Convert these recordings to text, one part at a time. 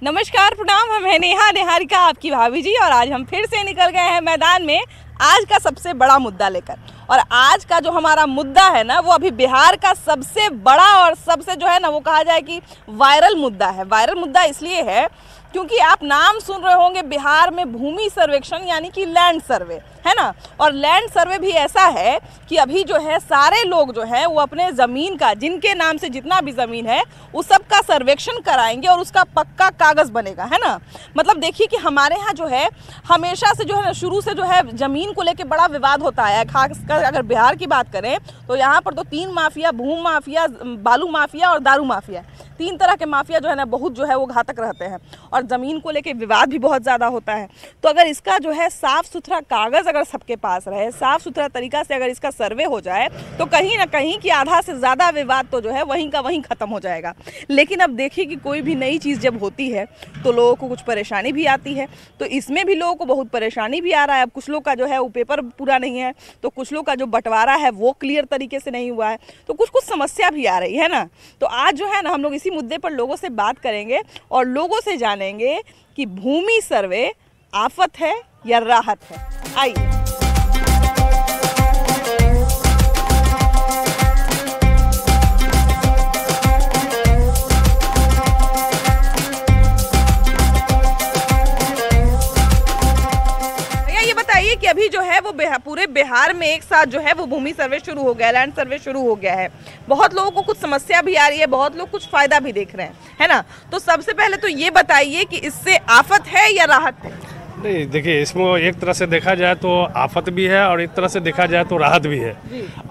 नमस्कार, प्रणाम। हम हैं नेहा निहारिका, आपकी भाभी जी, और आज हम फिर से निकल गए हैं मैदान में आज का सबसे बड़ा मुद्दा लेकर। और आज का जो हमारा मुद्दा है ना, वो अभी बिहार का सबसे बड़ा और सबसे जो है ना, वो कहा जाए कि वायरल मुद्दा है। वायरल मुद्दा इसलिए है क्योंकि आप नाम सुन रहे होंगे बिहार में भूमि सर्वेक्षण यानी कि लैंड सर्वे, है ना। और लैंड सर्वे भी ऐसा है कि अभी जो है सारे लोग जो है वो अपने ज़मीन का, जिनके नाम से जितना भी ज़मीन है उस सब का सर्वेक्षण कराएंगे और उसका पक्का कागज़ बनेगा, है ना। मतलब देखिए कि हमारे यहाँ जो है हमेशा से जो है ना, शुरू से जो है ज़मीन को लेकर बड़ा विवाद होता है। खासकर अगर बिहार की बात करें तो यहाँ पर तो तीन माफिया, भूमि माफिया, बालू माफिया और दारू माफिया, तीन तरह के माफिया जो है ना बहुत जो है वो घातक रहते हैं और ज़मीन को लेके विवाद भी बहुत ज़्यादा होता है। तो अगर इसका जो है साफ़ सुथरा कागज़ अगर सबके पास रहे, साफ़ सुथरा तरीका से अगर इसका सर्वे हो जाए तो कहीं ना कहीं कि आधा से ज़्यादा विवाद तो जो है वहीं का वहीं ख़त्म हो जाएगा। लेकिन अब देखिए कि कोई भी नई चीज़ जब होती है तो लोगों को कुछ परेशानी भी आती है। तो इसमें भी लोगों को बहुत परेशानी भी आ रहा है। अब कुछ लोग का जो है वो पेपर पूरा नहीं है, तो कुछ लोग का जो बंटवारा है वो क्लियर तरीके से नहीं हुआ है, तो कुछ समस्या भी आ रही है ना। तो आज जो है ना हम लोग इसी मुद्दे पर लोगों से बात करेंगे और लोगों से जानेंगे कि भूमि सर्वे आफत है या राहत है। आइए। कि अभी जो है वो पूरे बिहार में एक साथ जो है वो भूमि सर्वे शुरू हो गया, लैंड सर्वे शुरू हो गया है। बहुत लोगों को कुछ समस्या भी आ रही है, बहुत लोग कुछ फायदा भी देख रहे हैं, है ना। तो सबसे पहले तो ये बताइए कि इससे आफत है या राहत है? नहीं, देखिए, इसमें एक तरह से देखा जाए तो आफत भी है और एक तरह से देखा जाए तो राहत भी है।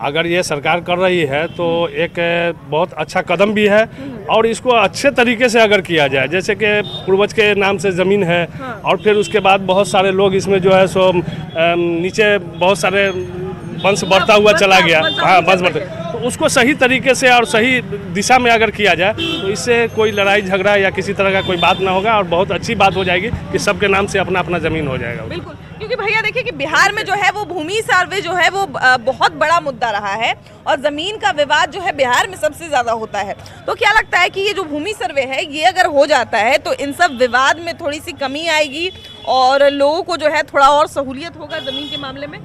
अगर ये सरकार कर रही है तो एक बहुत अच्छा कदम भी है और इसको अच्छे तरीके से अगर किया जाए, जैसे कि पूर्वज के नाम से ज़मीन है और फिर उसके बाद बहुत सारे लोग इसमें जो है सो नीचे बहुत सारे वंश बढ़ता हुआ चला गया, हाँ वंश बढ़ते, तो उसको सही तरीके से और सही दिशा में अगर किया जाए तो इससे कोई लड़ाई झगड़ा या किसी तरह का कोई बात ना होगा और बहुत अच्छी बात हो जाएगी कि सबके नाम से अपना अपना ज़मीन हो जाएगा। बिल्कुल, क्योंकि भैया देखिए कि बिहार में जो है वो भूमि सर्वे जो है वो बहुत बड़ा मुद्दा रहा है और ज़मीन का विवाद जो है बिहार में सबसे ज़्यादा होता है। तो क्या लगता है कि ये जो भूमि सर्वे है ये अगर हो जाता है तो इन सब विवाद में थोड़ी सी कमी आएगी और लोगों को जो है थोड़ा और सहूलियत होगा ज़मीन के मामले में?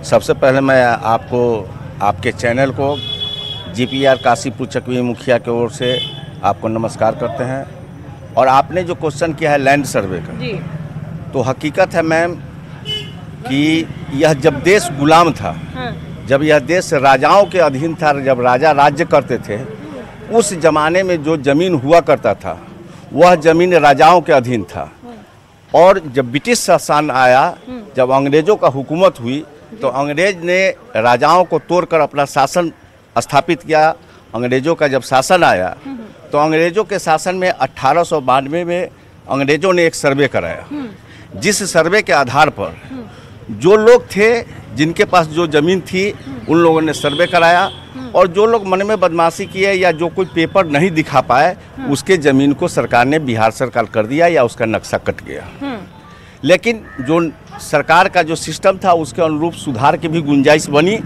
सबसे पहले मैं आपको, आपके चैनल को, GPR काशीपुर चकवी मुखिया की ओर से आपको नमस्कार करते हैं। और आपने जो क्वेश्चन किया है लैंड सर्वे का जी, तो हकीकत है मैम कि यह जब देश गुलाम था, जब यह देश राजाओं के अधीन था, जब राजा राज्य करते थे, उस ज़माने में जो ज़मीन हुआ करता था वह ज़मीन राजाओं के अधीन था। और जब ब्रिटिश शासन आया, जब अंग्रेज़ों का हुकूमत हुई तो अंग्रेज ने राजाओं को तोड़कर अपना शासन स्थापित किया। अंग्रेज़ों का जब शासन आया तो अंग्रेज़ों के शासन में 1892 में अंग्रेज़ों ने एक सर्वे कराया, जिस सर्वे के आधार पर जो लोग थे जिनके पास जो ज़मीन थी उन लोगों ने सर्वे कराया और जो लोग मन में बदमाशी किए या जो कोई पेपर नहीं दिखा पाए उसके ज़मीन को सरकार ने, बिहार सरकार कर दिया या उसका नक्शा कट गया। लेकिन जो सरकार का जो सिस्टम था उसके अनुरूप सुधार की भी गुंजाइश बनी,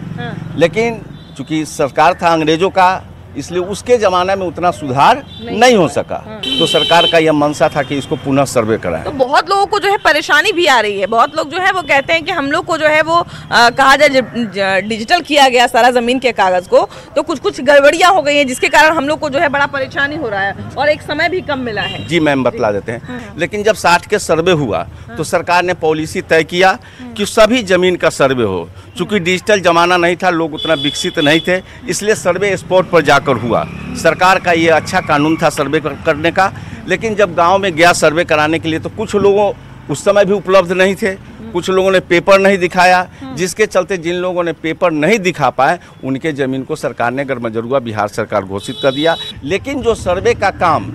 लेकिन चूँकि सरकार था अंग्रेज़ों का इसलिए उसके ज़माने में उतना सुधार नहीं हो सका। तो सरकार का यह मंशा था कि इसको पुनः सर्वे कराएं। तो बहुत लोगों को जो है परेशानी भी आ रही है। बहुत लोग जो है वो कहते हैं कि हम लोग को जो है वो कहा जाए डिजिटल किया गया सारा ज़मीन के कागज़ को, तो कुछ गड़बड़ियाँ हो गई हैं जिसके कारण हम लोग को जो है बड़ा परेशानी हो रहा है और एक समय भी कम मिला है। जी मैम, बतला देते हैं। लेकिन जब 60 के सर्वे हुआ तो सरकार ने पॉलिसी तय किया कि सभी ज़मीन का सर्वे हो। चूँकि डिजिटल ज़माना नहीं था, लोग उतना विकसित नहीं थे, इसलिए सर्वे स्पॉट पर जाकर हुआ। सरकार का ये अच्छा कानून था सर्वे करने का। लेकिन जब गांव में गया सर्वे कराने के लिए तो कुछ लोगों उस समय भी उपलब्ध नहीं थे, कुछ लोगों ने पेपर नहीं दिखाया, जिसके चलते जिन लोगों ने पेपर नहीं दिखा पाए उनके ज़मीन को सरकार ने गरमजरुआ बिहार सरकार घोषित कर दिया। लेकिन जो सर्वे का काम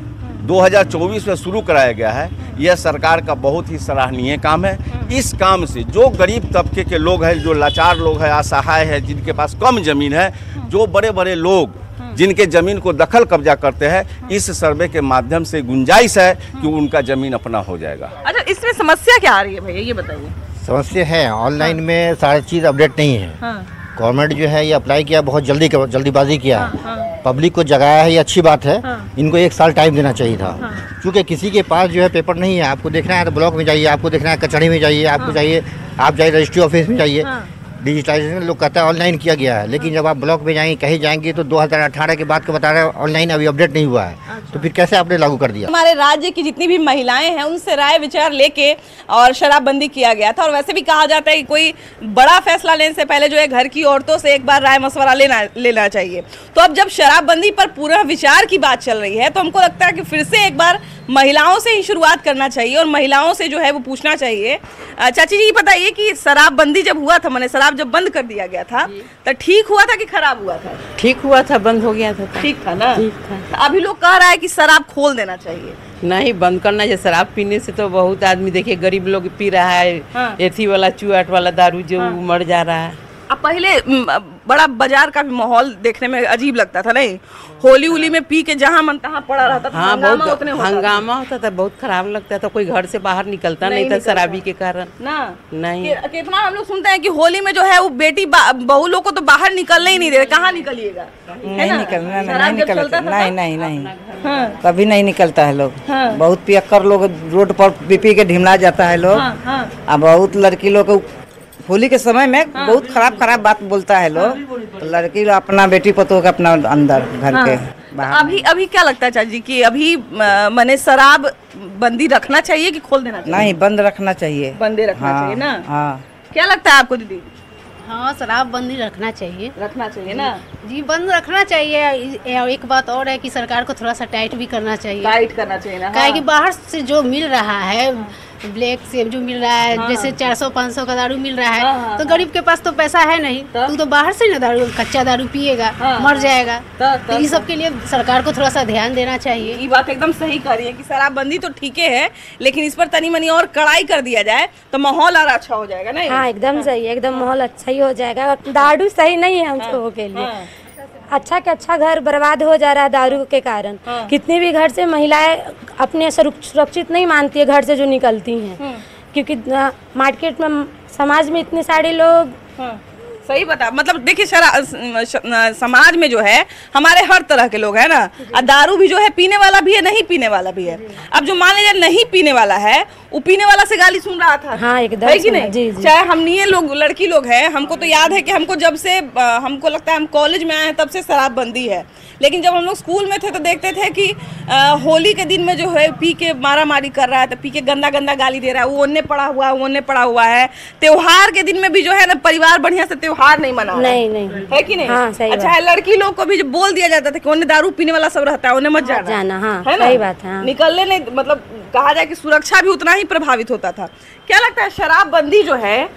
2024 में शुरू कराया गया है, यह सरकार का बहुत ही सराहनीय काम है। इस काम से जो गरीब तबके के लोग हैं, जो लाचार लोग हैं, असहाय है, जिनके पास कम ज़मीन है, जो बड़े बड़े लोग जिनके ज़मीन को दखल कब्जा करते हैं, इस सर्वे के माध्यम से गुंजाइश है कि उनका ज़मीन अपना हो जाएगा। अच्छा, इसमें समस्या क्या आ रही है भैया, ये बताइए। समस्या है ऑनलाइन में सारी चीज़ अपडेट नहीं है। गवर्नमेंट जो है ये अप्लाई किया, बहुत जल्दीबाजी किया। पब्लिक को जगाया है, ये अच्छी बात है। हाँ। इनको 1 साल टाइम देना चाहिए था। हाँ। क्योंकि किसी के पास जो है पेपर नहीं है, आपको देखना है तो ब्लॉक में जाइए, आपको देखना है कचहरी में जाइए, आपको जाइए, आप जाइए रजिस्ट्री ऑफिस में जाइए। हाँ। डिजिटलाइजेशन लोग कहता है ऑनलाइन किया गया है, लेकिन जब आप ब्लॉक में जाएंगे कहीं जाएंगे तो 2018 के बाद का बता रहे हैं ऑनलाइन अभी अपडेट नहीं हुआ है। तो फिर कैसे आपने लागू कर दिया? हमारे राज्य की जितनी भी महिलाएं हैं उनसे राय विचार लेके और शराबबंदी किया गया था। और वैसे भी कहा जाता है कि कोई बड़ा फैसला लेने से पहले जो है घर की औरतों से एक बार राय मशवरा लेना चाहिए। तो अब जब शराबबंदी पर पूरा विचार की बात चल रही है तो हमको लगता है कि फिर से एक बार महिलाओं से ही शुरुआत करना चाहिए और महिलाओं से जो है वो पूछना चाहिए। चाची जी बताइए कि शराबबंदी जब हुआ था, मैंने शराब जब बंद कर दिया गया था तो ठीक हुआ था कि खराब हुआ था? ठीक हुआ था, बंद हो गया था। ठीक था ना? ठीक था। तो अभी लोग कह रहा है कि शराब खोल देना चाहिए। नहीं, बंद करना चाहिए। शराब पीने से तो बहुत आदमी देखिए गरीब लोग पी रहा है। हाँ। एथी वाला चुआट वाला दारू जो मर जा रहा है। अब पहले बड़ा बाजार का भी माहौल देखने में अजीब लगता था, नहीं? होली उली में पी के जहाँ मन तहाँ पड़ा रहता था। हाँ, हंगामा बहुत उतने होता था। हंगामा होता था, बहुत खराब लगता था। कोई घर से बाहर निकलता नहीं था निकलता। शराबी के कारण। ना नहीं। कितना हम लोग सुनते हैं कि होली में जो है वो बेटी बहू लोग को तो बाहर निकलने ही नहीं दे रहे। कहाँ निकलिएगा? नहीं निकलना, शराब नहीं जब चलता निकलता, था नहीं तब? नहीं नहीं, हाँ। कभी नहीं निकलता है लोग। हाँ। बहुत पियक्कर लोग रोड पर पी के ढिमला जाता है लोग। हाँ, हाँ। अब बहुत लड़की लोग को होली के समय में बहुत खराब बात बोलता है लोग। तो लड़की लोग अपना बेटी पतोह के अपना अंदर घर के बाहर। अभी क्या लगता है चाची जी कि अभी मैंने शराब बंदी रखना चाहिए कि खोल देना चाहिए? नहीं, बंद रखना चाहिए। बंदे रखना हाँ, चाहिए ना? हाँ। क्या लगता है आपको दीदी? हाँ, शराब बंदी रखना चाहिए। रखना चाहिए ना? जी, बंद रखना चाहिए। एक बात और है कि सरकार को थोड़ा सा टाइट भी करना चाहिए। टाइट करना चाहिए ना? काहे कि बाहर से जो मिल रहा है, ब्लैक से जो मिल रहा है, जैसे 400-500 का दारू मिल रहा है, तो गरीब के पास तो पैसा है नहीं, तू तो बाहर से ना दारू, कच्चा दारू पिएगा, मर जाएगा। तो इस सब के लिए सरकार को थोड़ा सा ध्यान देना चाहिए। ये बात एकदम सही कह रही है कि शराबबंदी तो ठीक है, लेकिन इस पर तनी मनी और कड़ाई कर दिया जाए तो माहौल और अच्छा हो जाएगा ना? हाँ, एकदम सही है, एकदम माहौल अच्छा ही हो जाएगा। दारू सही नहीं है हम लोगों के लिए। अच्छा के अच्छा घर बर्बाद हो जा रहा है दारू के कारण। कितने भी घर से महिलाएं अपने सुरक्षित नहीं मानती है घर से जो निकलती हैं, क्योंकि मार्केट में समाज में इतने सारे लोग। सही बता, मतलब देखिए समाज में जो है हमारे हर तरह के लोग है ना। और दारू भी जो है पीने वाला भी है, नहीं पीने वाला भी है। अब जो मान लीजिए नहीं पीने वाला है, वो पीने वाला से गाली सुन रहा था। हाँ, एकदम है कि नहीं? जी, जी। चाहे हम ये लोग लड़की लोग हैं, हमको तो याद है कि हमको जब से हमको लगता है हम कॉलेज में आए हैं तब से शराबबंदी है। लेकिन जब हम लोग स्कूल में थे तो देखते थे कि होली के दिन में जो है पी के मारा मारी कर रहा है, तो पी के गंदा गंदा गाली दे रहा है, वो ओन्ने पड़ा हुआ है, वो ओन्ने पड़ा हुआ है। त्योहार के दिन में भी जो है ना परिवार बढ़िया से त्योहार नहीं मना नहीं है कि नहीं? हाँ, सही अच्छा है, लड़की लोग को भी जो बोल दिया जाता था कि उन्हें दारू पीने वाला सब रहता है, उन्हें मत जाना। हाँ, है ना? सही बात है। हाँ। निकलने नहीं, मतलब कहा जाए कि सुरक्षा भी उतना ही प्रभावित होता था। क्या लगता है शराबबंदी जो है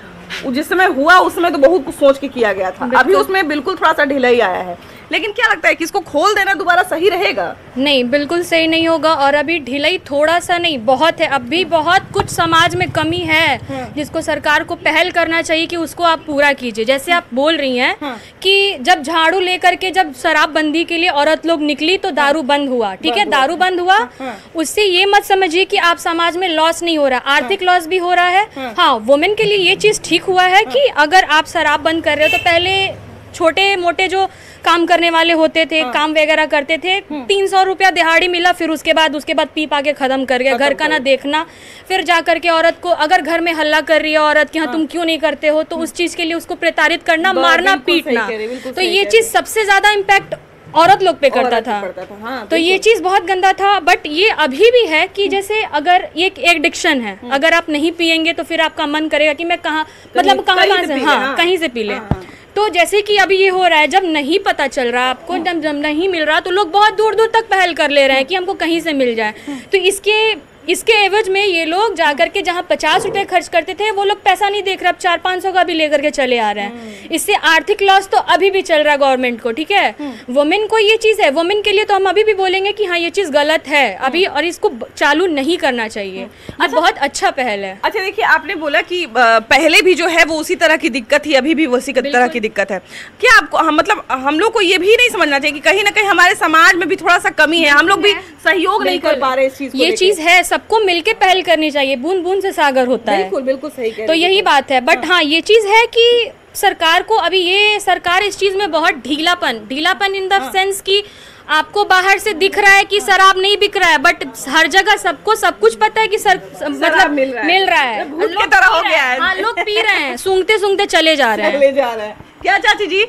जिस समय हुआ उस समय तो बहुत कुछ सोच के किया गया था, अभी उसमें बिल्कुल थोड़ा सा ढिलाई आया है, लेकिन क्या लगता है कि इसको खोल देना दोबारा सही रहेगा? नहीं, बिल्कुल सही नहीं होगा। और अभी ढिलाई थोड़ा सा नहीं, बहुत है। अभी बहुत कुछ समाज में कमी है जिसको सरकार को पहल करना चाहिए कि उसको आप पूरा कीजिए। जैसे आप बोल रही हैं कि जब झाड़ू लेकर के जब शराबबंदी के लिए औरत लोग निकली तो दारू बंद हुआ, ठीक है, दारू बंद हुआ। उससे ये मत समझिए कि आप समाज में लॉस नहीं हो रहा, आर्थिक लॉस भी हो रहा है। हाँ, वुमेन के लिए ये चीज़ ठीक हुआ है कि अगर आप शराब बंद कर रहे हो तो पहले छोटे मोटे जो काम करने वाले होते थे, काम वगैरह करते थे, 300 रुपया दिहाड़ी मिला, फिर उसके बाद पी पा के खत्म कर गया, घर का ना देखना। फिर जा करके औरत को अगर घर में हल्ला कर रही है औरत कि हाँ तुम क्यों नहीं करते हो, तो उस चीज के लिए उसको प्रताड़ित करना, मारना, पीटना। तो ये चीज सबसे ज्यादा इम्पैक्ट औरत लोग पे करता था। हाँ, तो ये चीज बहुत गंदा था। बट ये अभी भी है कि जैसे अगर ये एक डिक्शन है, अगर आप नहीं पियेंगे तो फिर आपका मन करेगा कि मैं कहाँ, मतलब कहाँ से, हाँ कहीं से पी ले। तो जैसे कि अभी ये हो रहा है, जब नहीं पता चल रहा आपको, जब नहीं मिल रहा तो लोग बहुत दूर दूर तक पहल कर ले रहे हैं कि हमको कहीं से मिल जाए। तो इसके एवज में ये लोग जाकर के जहाँ 50 रुपए खर्च करते थे वो लोग पैसा नहीं देख रहे, अब 400-500 का भी लेकर के चले आ रहे हैं। इससे आर्थिक लॉस तो अभी भी चल रहा है गवर्नमेंट को, ठीक है। वुमेन को ये चीज़ है, वुमेन के लिए तो हम अभी भी बोलेंगे कि हाँ ये चीज़ गलत है अभी, और इसको चालू नहीं करना चाहिए। ये बहुत अच्छा पहल है। अच्छा देखिए, आपने बोला कि पहले भी जो है वो उसी तरह की दिक्कत थी, अभी भी उसी तरह की दिक्कत है। क्या आपको मतलब हम लोग को ये भी नहीं समझना चाहिए कि कहीं ना कहीं हमारे समाज में भी थोड़ा सा कमी है, हम लोग भी सहयोग नहीं कर पा रहे इस चीज को? ये चीज़ है, सबको मिलके पहल करनी चाहिए, बूंद बूंद से सागर होता है। बिल्कुल बिल्कुल सही कह रहे हैं। तो यही बात है। बट हाँ ये चीज़ है कि सरकार को अभी ये सरकार इस चीज़ में बहुत ढीलापन इन द सेंस कि आपको बाहर से दिख रहा है कि शराब नहीं बिक रहा है, बट हर जगह सबको सब कुछ पता है कि मतलब मिल रहा है। भूत की तरह हो गया है। हाँ, लोग पी रहे हैं, सूंघते चले जा रहे हैं। क्या चाची जी,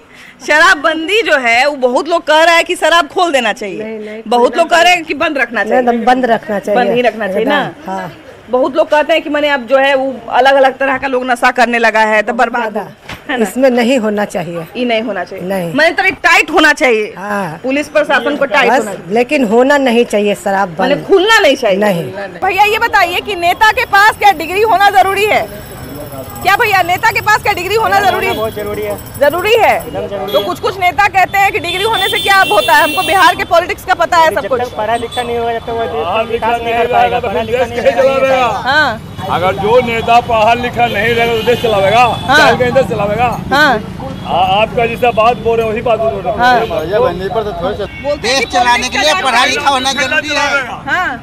शराबबंदी जो है वो बहुत लोग कह रहा है कि शराब खोल देना चाहिए, बहुत लोग कह रहे हैं कि बंद रखना चाहिए। बंद रखना चाहिए, बंद ही रखना चाहिए ना। हाँ। बहुत लोग कहते हैं कि मैंने अब जो है वो अलग अलग तरह का लोग नशा करने लगा है तो बर्बाद है ना? इसमें नहीं होना चाहिए, ये नहीं होना चाहिए, नहीं। मैंने तो टाइट होना चाहिए। हाँ। पुलिस प्रशासन को टाइट होना चाहिए, लेकिन होना नहीं चाहिए शराब मैंने बंद। खुलना नहीं चाहिए। नहीं। भैया ये बताइए कि नेता के पास क्या डिग्री होना जरूरी है? क्या भैया नेता के पास क्या डिग्री होना जरूरी है? बहुत जरूरी है। जरूरी है। तो कुछ नेता कहते हैं कि डिग्री होने से क्या होता है, हमको बिहार के पॉलिटिक्स का पता है सब कुछ। पढ़ा लिखा नहीं होगा जब तक वो विकास नहीं कर पाएगा। पढ़ा लिखा नहीं। हाँ। अगर जो नेता पढ़ा लिखा नहीं रहेगा तो देश चलावेगा, देश चलावेगा। आपका जैसा बात बोल रहे हैं वही बात बोल रहे हैं। देश चलाने के लिए पढ़ा लिखा होना जरूरी है।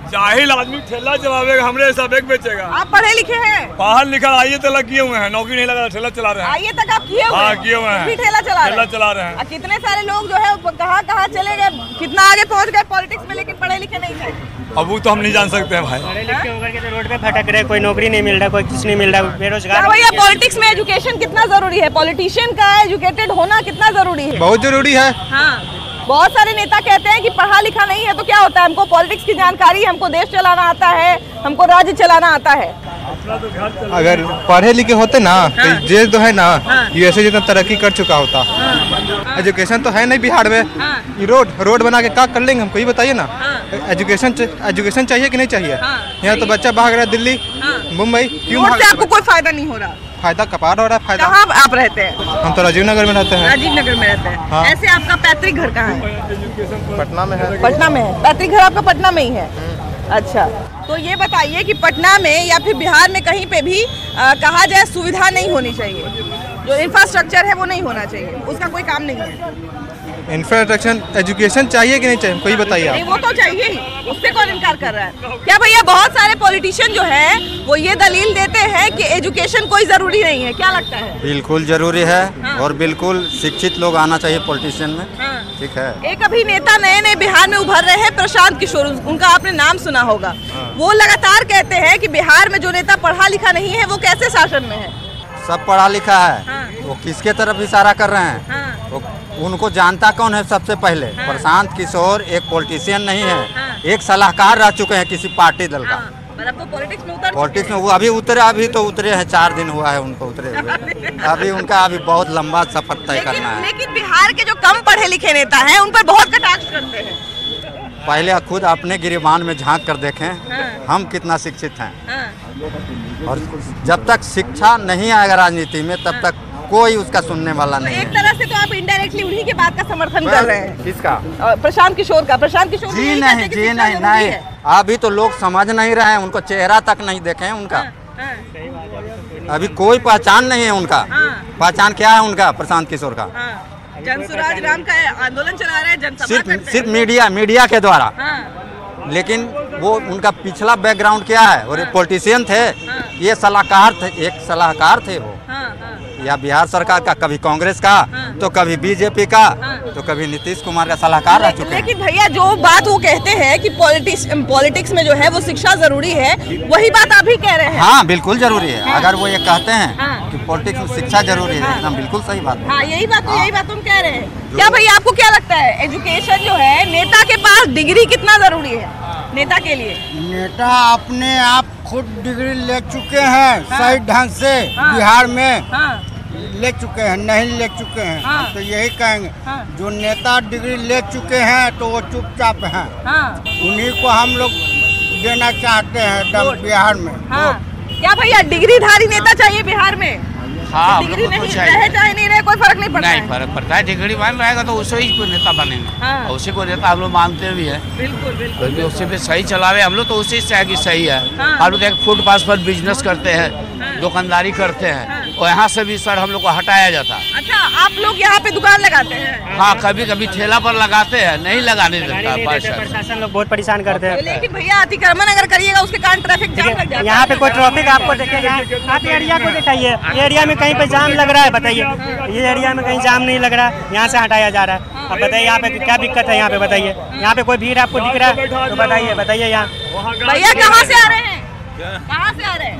जाहिल आदमी ठेला चलावेगा, हमरे ऐसा बैग बेचेगा। आप पढ़े लिखे हैं? पढ़ा लिखा आइए तक किए हुए हैं, नौकरी नहीं लगा, ठेला चला रहे हैं। आइए तक आप किए हुए? हाँ, किए हुए हैं। ठेला चला रहे हैं। कितने सारे लोग जो है कहाँ चले गए, कितना आगे पहुँच गए पॉलिटिक्स में, लेकिन पढ़े लिखे नहीं थे। अब वो तो हम नहीं जान सकते हैं भाई। पढ़े लिखे होकर के तो रोड पे भटक रहे, कोई नौकरी नहीं मिल रहा, कोई कुछ नहीं मिल रहा, बेरोजगार। भैया पॉलिटिक्स में एजुकेशन कितना जरूरी है? पॉलिटिशियन का एजुकेटेड होना कितना जरूरी है? बहुत जरूरी है। हाँ। बहुत सारे नेता कहते हैं कि पढ़ा लिखा नहीं है तो क्या होता है, हमको पॉलिटिक्स की जानकारी, हमको देश चलाना आता है, हमको राज्य चलाना आता है। अगर पढ़े लिखे होते ना तो ये जो है ना यूएसए जितना तरक्की कर चुका होता। एजुकेशन तो है नहीं बिहार में। ये रोड बना के क्या कर लेंगे, हमको ये बताइए ना। एजुकेशन चाहिए कि नहीं चाहिए? यहाँ तो बच्चा भाग रहा है दिल्ली, मुंबई, क्यों भाग रहा है? आपको कोई फायदा नहीं हो रहा? फायदा कपार हो रहा है। फायदा कहाँ आप रहते हैं? हम तो राजीव नगर में रहते हैं। राजीव नगर में रहते हैं। हाँ। ऐसे आपका पैतृक घर कहाँ है? पटना में है। पटना में है, पैतृक घर आपका पटना में ही है। अच्छा, तो ये बताइए कि पटना में या फिर बिहार में कहीं पे भी कहा जाए सुविधा नहीं होनी चाहिए, जो इंफ्रास्ट्रक्चर है वो नहीं होना चाहिए, उसका कोई काम नहीं है। इंफ्रास्ट्रक्चर एजुकेशन चाहिए कि नहीं चाहिए, कोई बताइए। नहीं, वो तो चाहिए ही, उससे कौन इनकार कर रहा है? क्या भैया बहुत सारे पॉलिटिशियन जो है वो ये दलील देते हैं कि एजुकेशन कोई जरूरी नहीं है, क्या लगता है? बिल्कुल जरूरी है। हाँ। और बिल्कुल शिक्षित लोग आना चाहिए पॉलिटिशियन में। हाँ। ठीक है। एक अभी नेता नए बिहार में उभर रहे हैं, प्रशांत किशोर, उनका आपने नाम सुना होगा। वो लगातार कहते हैं कि बिहार में जो नेता पढ़ा लिखा नहीं है वो कैसे शासन में है? सब पढ़ा लिखा है। हाँ। वो किसके तरफ इशारा कर रहे हैं? हाँ। वो उनको जानता कौन है सबसे पहले? हाँ। प्रशांत किशोर एक पॉलिटिशियन नहीं है। हाँ। एक सलाहकार रह चुके हैं किसी पार्टी दल का। अब तो पॉलिटिक्स में उतर पॉलिटिक्स में वो अभी तो उतरे हैं, 4 दिन हुआ है उनको उतरे हुए। अभी उनका बहुत लंबा सफर तय करना है। लेकिन बिहार के जो कम पढ़े लिखे नेता हैं उन पर बहुत कटाक्ष करते हैं। पहले खुद अपने गिरिबान में झांक कर देखें। हाँ। हम कितना शिक्षित हैं। हाँ। और जब तक शिक्षा नहीं आएगा राजनीति में तब तक कोई उसका सुनने वाला नहीं है। एक तरह से तो आप इनडायरेक्टली उन्हीं के बात का समर्थन कर रहे हैं। किसका? प्रशांत किशोर का। प्रशांत किशोर जी नहीं। अभी तो लोग समझ नहीं रहे हैं, उनको चेहरा तक नहीं देखे हैं उनका। अभी कोई पहचान नहीं है उनका। पहचान क्या है उनका? प्रशांत किशोर का जनसुराज राम का आंदोलन चला रहे हैं, जनसभा सिर्फ मीडिया के द्वारा। लेकिन वो उनका पिछला बैकग्राउंड क्या है? और पॉलिटिशियन थे, ये सलाहकार थे, एक सलाहकार थे वो। या बिहार सरकार का, कभी कांग्रेस का, तो कभी बीजेपी का, तो कभी नीतीश कुमार का सलाहकार रह चुके हैं। लेकिन भैया जो बात वो कहते हैं कि पॉलिटिक्स में जो है वो शिक्षा जरूरी है, वही बात आप भी कह रहे हैं। हाँ, बिल्कुल जरूरी है। अगर वो ये कहते हैं कि पॉलिटिक्स में शिक्षा जरूरी है, एकदम बिल्कुल सही बात है। हाँ, यही बात हम कह रहे हैं। क्या भैया आपको क्या लगता है, एजुकेशन जो है, नेता के पास डिग्री कितना जरूरी है नेता के लिए? नेता अपने आप खुद डिग्री ले चुके हैं। सही ढंग से बिहार में ले चुके हैं, नहीं ले चुके हैं। हम तो यही कहेंगे, जो नेता डिग्री ले चुके हैं तो वो चुपचाप हैं। उन्हीं को हम लोग देना चाहते हैं बिहार में। क्या भैया डिग्रीधारी नेता चाहिए बिहार में? हाँ, डिग्री नहीं रहे चाहे नहीं रहे कोई फर्क नहीं पड़ता। नहीं फर्क पड़ता है, डिग्री मान रहेगा तो उसे ही कोई नेता बनेंगे। उसी को नेता हम लोग मानते भी है। बिल्कुल। उससे भी सही चलावे हम लोग तो उसी से है कि सही है। हम लोग फुटपाथ पर बिजनेस करते हैं, दुकानदारी करते हैं, और यहाँ से भी सर हम लोग को हटाया जाता। अच्छा, आप लोग यहाँ पे दुकान लगाते हैं? हाँ, कभी कभी ठेला पर लगाते हैं, नहीं लगाने देता प्रशासन लोग बहुत परेशान करते हैं। लेकिन भैया अतिक्रमण अगर करिएगा उसके कारण ट्रैफिक जाम लग जाता है। यहाँ पे कोई ट्रैफिक आपको देखेगा, आप एरिया को दिखाइए, ये एरिया में कहीं पे जाम लग रहा है बताइए, ये एरिया में कहीं जाम नहीं लग रहा है, यहाँ से हटाया जा रहा है। अब बताइए यहाँ पे क्या दिक्कत है, यहाँ पे बताइए, यहाँ पे कोई भीड़ आपको दिख रहा है तो बताइए यहाँ। भैया कहाँ से आ रहे हैं? कहाँ से आ रहे हैं?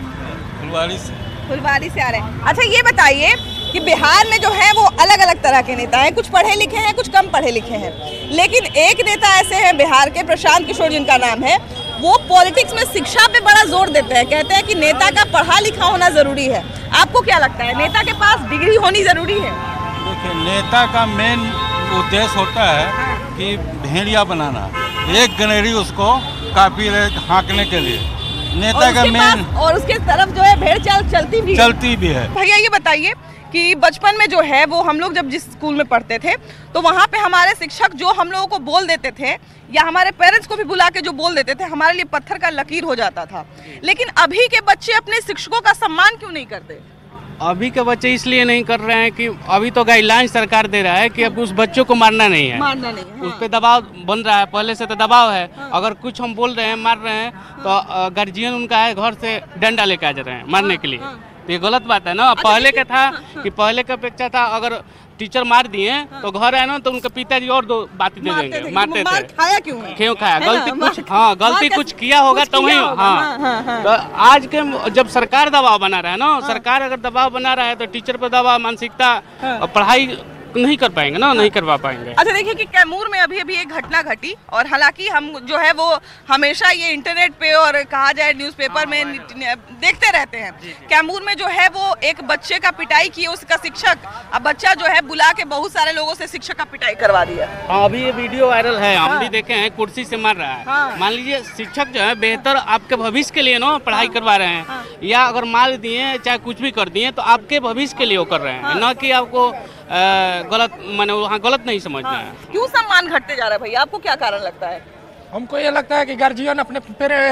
फुलवारी से आ रहे हैं। अच्छा ये बताइए कि बिहार में जो है वो अलग अलग तरह के नेता हैं, कुछ पढ़े लिखे हैं, कुछ कम पढ़े लिखे हैं, लेकिन एक नेता ऐसे हैं बिहार के, प्रशांत किशोर जिनका नाम है, वो पॉलिटिक्स में शिक्षा पे बड़ा जोर देते हैं। कहते हैं कि नेता का पढ़ा लिखा होना जरूरी है। आपको क्या लगता है, नेता के पास डिग्री होनी जरूरी है? देखिए, नेता का मेन उद्देश्य होता है कि भेड़िया बनाना, एक गनेरी उसको काफी हाँकने के लिए नेता का मेन, और उसके तरफ जो है भेड़ चाल चलती भी है। भैया ये बताइए कि बचपन में जो है वो हम लोग जब जिस स्कूल में पढ़ते थे तो वहाँ पे हमारे शिक्षक जो हम लोगों को बोल देते थे या हमारे पेरेंट्स को भी बुला के जो बोल देते थे, हमारे लिए पत्थर का लकीर हो जाता था। लेकिन अभी के बच्चे अपने शिक्षकों का सम्मान क्यों नहीं करते? अभी के बच्चे इसलिए नहीं कर रहे हैं कि अभी तो गाइडलाइन सरकार दे रहा है कि अब उस बच्चों को मारना नहीं है, उस पर दबाव बन रहा है, पहले से तो दबाव है। अगर कुछ हम बोल रहे हैं, मार रहे हैं, तो गार्जियन उनका है घर से डंडा लेके आ जा रहे हैं मारने के लिए, तो ये गलत बात है ना। पहले का था कि पहले का अपेक्षा था अगर टीचर मार दिए तो घर आए ना तो उनके पिताजी और 2 बातें दे देंगे, मारते थे। खाया क्यों खाया? गलती कुछ किया होगा तो वही। हाँ, तो आज के जब सरकार दबाव बना रहा है ना, सरकार अगर दबाव बना रहा है तो टीचर पर दबाव, मानसिकता और पढ़ाई नहीं कर पाएंगे ना, नहीं करवा पाएंगे। अच्छा देखिए कि कैमूर में अभी एक घटना घटी, और हालांकि हम जो है वो हमेशा ये इंटरनेट पे और कहा जाए न्यूज़पेपर में देखते रहते हैं। कैमूर में जो है वो एक बच्चे का पिटाई की उसका शिक्षक, अब बच्चा जो है बुला के बहुत सारे लोगों से शिक्षक का पिटाई करवा दिया। हाँ, अभी ये वीडियो वायरल है, हम भी देखे हैं, कुर्सी से मार रहा है। मान लीजिए शिक्षक जो है बेहतर आपके भविष्य के लिए ना पढ़ाई करवा रहे हैं, या अगर मार दिए चाहे कुछ भी कर दिए तो आपके भविष्य के लिए वो कर रहे हैं, न कि आपको गलत, माने वहाँ गलत नहीं समझना है। क्यों सम्मान घटते जा रहा है भैया, आपको क्या कारण लगता है? हमको ये लगता है कि गार्जियन अपने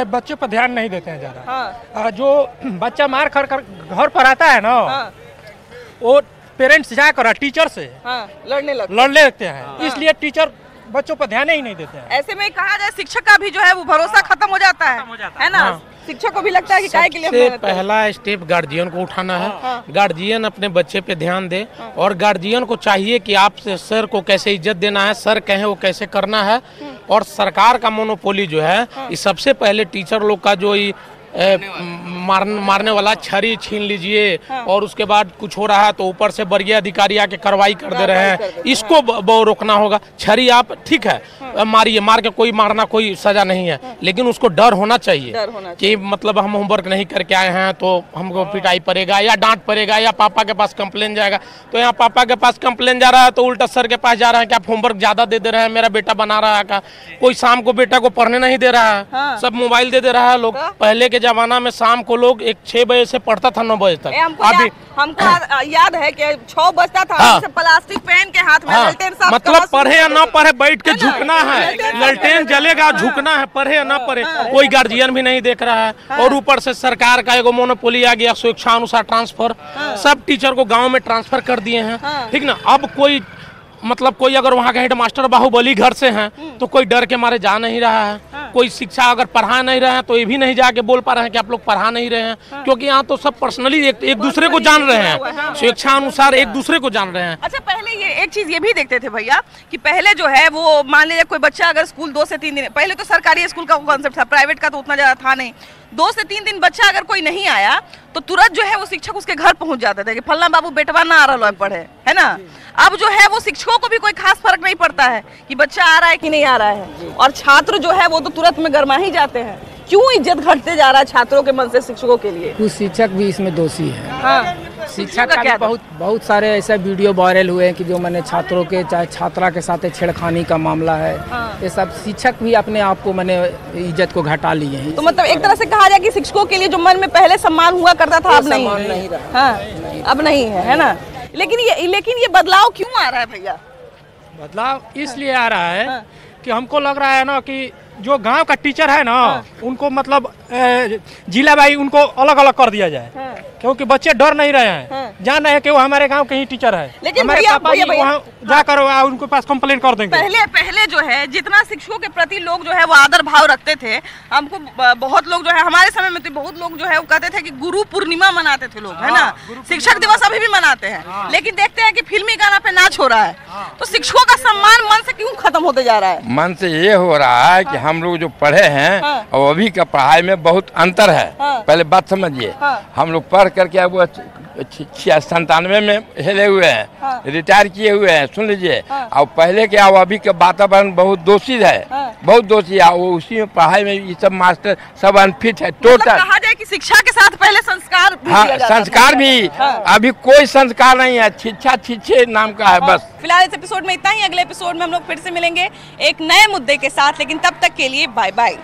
बच्चे पर ध्यान नहीं देते हैं ज़्यादा। जो बच्चा मार कर घर पर आता है ना, वो पेरेंट्स जाकर टीचर से लड़ने लगते हैं, इसलिए टीचर बच्चों पर ध्यान ही नहीं देते हैं। ऐसे में कहा जाए शिक्षक का भी जो है वो भरोसा खत्म हो जाता है ना। शिक्षक को भी लगता है कि काय के लिए सबसे पहला स्टेप गार्जियन को उठाना है। गार्जियन अपने बच्चे पे ध्यान दे, और गार्जियन को चाहिए कि आप सर को कैसे इज्जत देना है, सर कहें वो कैसे करना है। और सरकार का मोनोपोली जो है, इस सबसे पहले टीचर लोग का जो मारने वाला छड़ी छीन लीजिए, और उसके बाद कुछ हो रहा है तो ऊपर से वरीय अधिकारी आके कार्रवाई कर दे रहे हैं, इसको रोकना होगा। छड़ी आप ठीक है मारिए, मार के कोई मारना कोई सजा नहीं है, लेकिन उसको डर होना चाहिए कि मतलब हम होमवर्क नहीं करके आए हैं तो हमको पिटाई पड़ेगा या डांट पड़ेगा या पापा के पास कंप्लेन जाएगा। तो यहाँ पापा के पास कंप्लेन जा रहा है तो उल्टा सर के पास जा रहा है कि आप होमवर्क ज्यादा दे दे रहे हैं, मेरा बेटा बना रहा है का। कोई शाम को बेटा को पढ़ने नहीं दे रहा है, सब मोबाइल दे रहा है लोग। पहले के जमाना में शाम को लोग 6 बजे से पढ़ता था 9 बजे तक। हमको याद है कि 6 बजता था, प्लास्टिक पेन के हाथ में ललटेन साहब, मतलब पढ़े या ना पढ़े बैठ के झुकना है, ललटेन जलेगा झुकना है, पढ़े या ना पढ़े कोई गार्जियन भी नहीं देख रहा है। और ऊपर से सरकार का एगो मोनोपोली आ गया, स्वेच्छानुसार ट्रांसफर, सब टीचर को गाँव में ट्रांसफर कर दिए हैं, ठीक ना। अब कोई मतलब कोई अगर वहाँ का हेडमास्टर बाहुबली घर से हैं तो कोई डर के मारे जा नहीं रहा है। कोई शिक्षा अगर पढ़ा नहीं रहे हैं तो ये भी नहीं जाके बोल पा रहे हैं कि आप लोग पढ़ा नहीं रहे हैं, क्योंकि यहाँ तो सब पर्सनली एक दूसरे को जान रहे हैं, शिक्षा अनुसार एक दूसरे को जान रहे हैं। अच्छा पहले ये एक चीज ये भी देखते थे भैया कि पहले जो है वो मान लीजिए कोई बच्चा अगर स्कूल 2 से 3 दिन, पहले तो सरकारी स्कूल का कॉन्सेप्ट था, प्राइवेट का तो उतना ज्यादा था नहीं, 2 से 3 दिन बच्चा अगर कोई नहीं आया तो तुरंत जो है वो शिक्षक उसके घर पहुंच जाते थे कि फलना बाबू बेटवा ना आ रहा है पढ़े, है ना। अब जो है वो शिक्षकों को भी कोई खास फर्क नहीं पड़ता है कि बच्चा आ रहा है कि नहीं आ रहा है, और छात्र जो है वो तो तुरंत में गरमा ही जाते हैं। क्यों इज्जत घटते जा रहा है छात्रों के मन से शिक्षकों के लिए? कुछ शिक्षक भी इसमें दोषी है। हाँ, शिक्षक का भी बहुत सारे ऐसे वीडियो वायरल हुए हैं कि जो मैंने छात्रों के चाहे छात्रा के साथ छेड़खानी का मामला है। ये सब शिक्षक भी अपने आप को मैंने इज्जत को घटा लिए हैं। तो मतलब एक तरह से कहा जाए कि शिक्षकों के लिए जो मन में पहले सम्मान हुआ करता था अब नहीं रहा। हाँ, अब नहीं है ना। लेकिन ये बदलाव क्यों आ रहा है भैया? बदलाव इसलिए आ रहा है कि हमको लग रहा है ना कि जो गांव का टीचर है ना उनको मतलब जिला वाई उनको अलग अलग कर दिया जाए। क्योंकि बच्चे डर नहीं रहे हैं, जान रहे हैं कि वो हमारे गांव के ही टीचर है। लेकिन हमारे पापा जी वहाँ जाकर उनके पास कंप्लेंट कर देंगे। पहले जो है जितना शिक्षकों के प्रति लोग जो है वो आदर भाव रखते थे, हमको बहुत लोग जो है हमारे समय में तो बहुत लोग जो है वो कहते थे कि गुरु पूर्णिमा मनाते थे लोग, है ना, शिक्षक दिवस अभी भी मनाते हैं। लेकिन देखते हैं कि फिल्मी गाना पे नाच हो रहा है, तो शिक्षकों का सम्मान मन से क्यों खत्म होते जा रहा है? मन से ये हो रहा है कि हम लोग जो पढ़े हैं और अभी का पढ़ाई में बहुत अंतर है। पहले बात समझिए, हम लोग पढ़ करके अब 97 में हिले हुए हैं, रिटायर किए हुए हैं, सुन लीजिए। और पहले के और अभी के वातावरण बहुत दोषी है, बहुत दोषी है। वो उसी में पढ़ाई में ये सब मास्टर सब अनफिट है टोटल। कहा जाए कि शिक्षा के साथ पहले संस्कार भी हाँ, दिया जाता संस्कार था। भी अभी कोई संस्कार नहीं है, शिक्षा छिछे नाम का है बस। फिलहाल इस एपिसोड में इतना ही। अगले एपिसोड में हम लोग फिर से मिलेंगे एक नए मुद्दे के साथ, लेकिन तब तक के लिए बाय बाय।